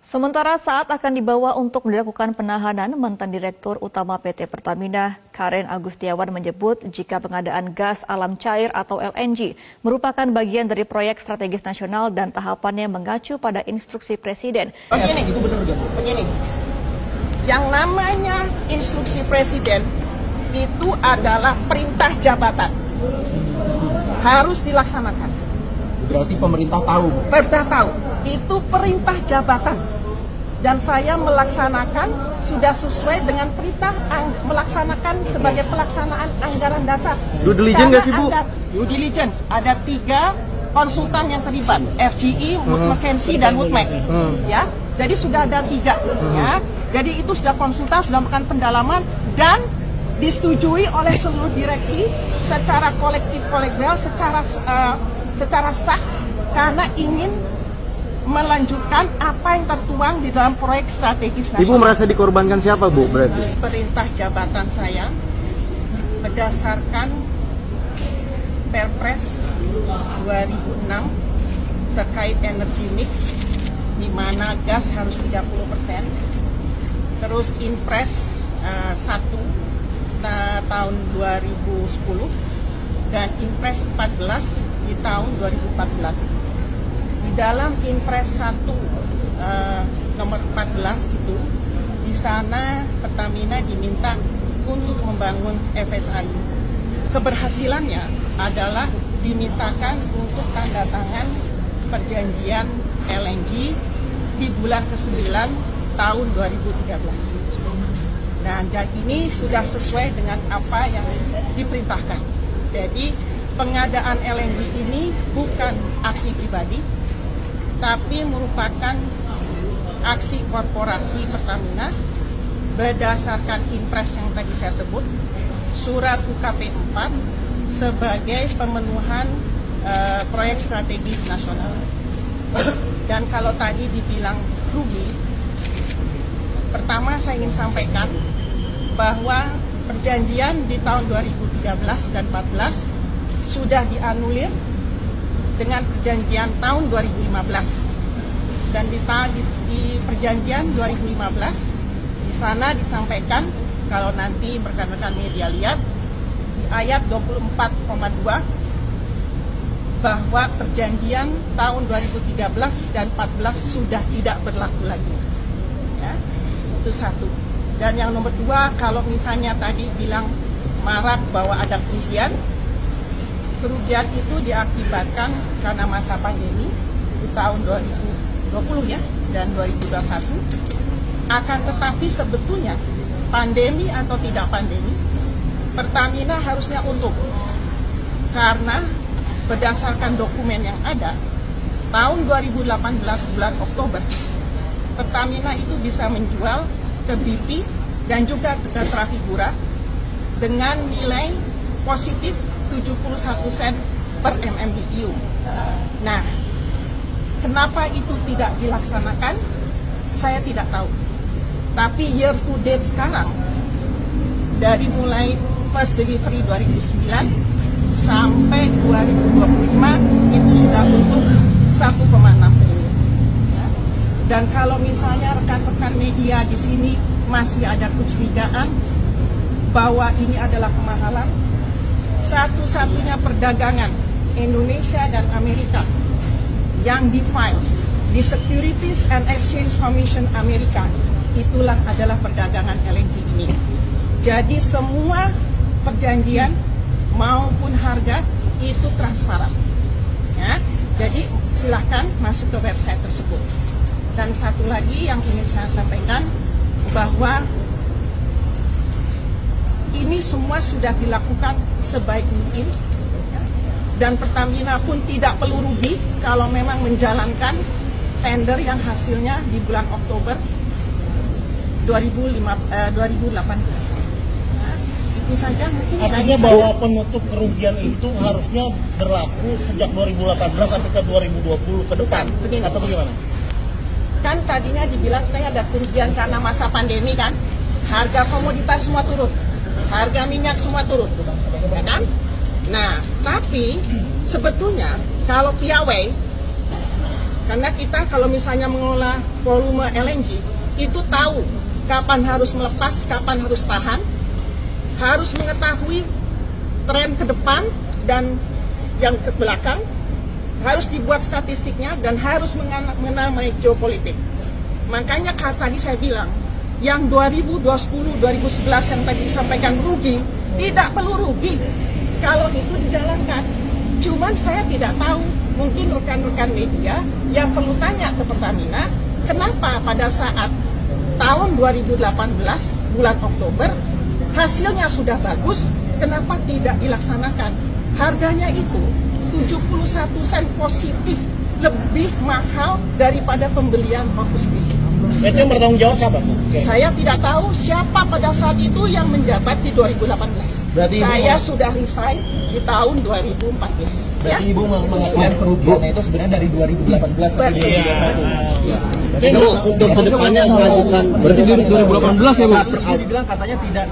Sementara saat akan dibawa untuk dilakukan penahanan, mantan Direktur Utama PT Pertamina, Karen Agustiawan menyebut jika pengadaan gas alam cair atau LNG merupakan bagian dari proyek strategis nasional dan tahapannya mengacu pada instruksi Presiden. Begini, yang namanya instruksi Presiden itu adalah perintah jabatan, harus dilaksanakan. Berarti pemerintah tahu? Pemerintah tahu, itu perintah jabatan. Dan saya melaksanakan sudah sesuai dengan perintah melaksanakan sebagai pelaksanaan anggaran dasar. Due diligence nggak sih, Bu? Due diligence, ada 3 konsultan yang terlibat, FGE, Wood Mackenzie, dan Wood Mac. Ya, jadi sudah ada 3. Ya, jadi itu sudah konsultan, sudah melakukan pendalaman dan disetujui oleh seluruh direksi secara kolektif kolegial, secara sah karena ingin melanjutkan apa yang tertuang di dalam proyek strategis nasional. Ibu merasa dikorbankan siapa, Bu, berarti? Perintah jabatan saya berdasarkan Perpres 2006 terkait energy mix, di mana gas harus 30%, terus Inpres 1 tahun 2010 dan Inpres 14 di tahun 2014. Di dalam Inpres 1 nomor 14 itu, di sana Pertamina diminta untuk membangun FSRU. Keberhasilannya adalah dimintakan untuk tanda tangan perjanjian LNG di bulan ke-9 tahun 2013. Dan ini sudah sesuai dengan apa yang diperintahkan. Jadi pengadaan LNG ini bukan aksi pribadi, tapi merupakan aksi korporasi Pertamina berdasarkan Inpres yang tadi saya sebut, surat UKP 4 sebagai pemenuhan proyek strategis nasional. Dan kalau tadi dibilang rugi, pertama saya ingin sampaikan bahwa perjanjian di tahun 2013 dan 2014 sudah dianulir dengan perjanjian tahun 2015, dan di perjanjian 2015 di sana disampaikan, kalau nanti rekan-rekan media lihat di ayat 24,2 bahwa perjanjian tahun 2013 dan 14 sudah tidak berlaku lagi. Ya, itu satu. Dan yang nomor 2, kalau misalnya tadi bilang marak bahwa ada kerugian itu diakibatkan karena masa pandemi di tahun 2020 ya dan 2021. Akan tetapi sebetulnya pandemi atau tidak pandemi, Pertamina harusnya untung, karena berdasarkan dokumen yang ada tahun 2018 bulan Oktober, Pertamina itu bisa menjual ke BP dan juga ke Trafigura dengan nilai positif 71 sen per MMBTU. Nah, kenapa itu tidak dilaksanakan? Saya tidak tahu. Tapi year to date sekarang, dari mulai first delivery 2009 sampai 2025 itu sudah untung 1,6 triliun. Ya. Dan kalau misalnya rekan-rekan media di sini masih ada kecurigaan bahwa ini adalah kemahalan, satu-satunya perdagangan Indonesia dan Amerika yang define di Securities and Exchange Commission Amerika, itulah adalah perdagangan LNG ini. Jadi semua perjanjian maupun harga itu transparan. Ya, jadi silahkan masuk ke website tersebut. Dan satu lagi yang ingin saya sampaikan, bahwa ini semua sudah dilakukan sebaik mungkin, dan Pertamina pun tidak perlu rugi kalau memang menjalankan tender yang hasilnya di bulan Oktober 2018. Nah, itu saja mungkin. Artinya bahwa penutup kerugian itu harusnya berlaku sejak 2018 sampai ke 2020 ke depan. Begini. Atau bagaimana? Kan tadinya dibilang kayak ada kerugian karena masa pandemi kan, harga komoditas semua turun, harga minyak semua turun, ya kan? Nah, tapi sebetulnya kalau piawai Karena kita kalau misalnya mengelola volume LNG, itu tahu kapan harus melepas, kapan harus tahan, harus mengetahui tren ke depan dan yang ke belakang, harus dibuat statistiknya dan harus mengenal geopolitik. Makanya tadi saya bilang, yang 2010, 2011 yang tadi disampaikan rugi, tidak perlu rugi kalau itu dijalankan. Cuman saya tidak tahu, mungkin rekan-rekan media yang perlu tanya ke Pertamina, kenapa pada saat tahun 2018 bulan Oktober hasilnya sudah bagus, kenapa tidak dilaksanakan? Harganya itu 71 sen positif, lebih mahal daripada pembelian Corpus Christi. Itu yang bertanggung jawab siapa, Bu? Saya tidak tahu siapa pada saat itu yang menjabat di 2018. Berarti saya sudah resign di tahun 2014. Berarti Ibu mengakuin kerugiannya itu sebenarnya dari 2018 sampai 2021. Untuk kedepannya melakukan Berarti di 2018 ya Bu? Dibilang katanya tidak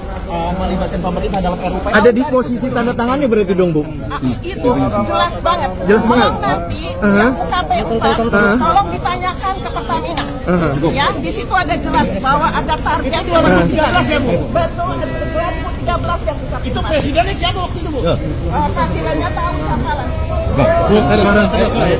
melibatkan pemerintah dalam RUPL. Ada disposisi tanda tangannya berarti dong Bu? Itu jelas banget. Jelas banget. Tolong nanti yang UKPU tolong ditanyakan ke Pertamina. Ya, di situ ada jelas bahwa ada target 2013 ya, Bu? Betul, 2013 yang kita itu presidennya siapa waktu itu, Bu? presidennya tahu siapa lah. Bu, saya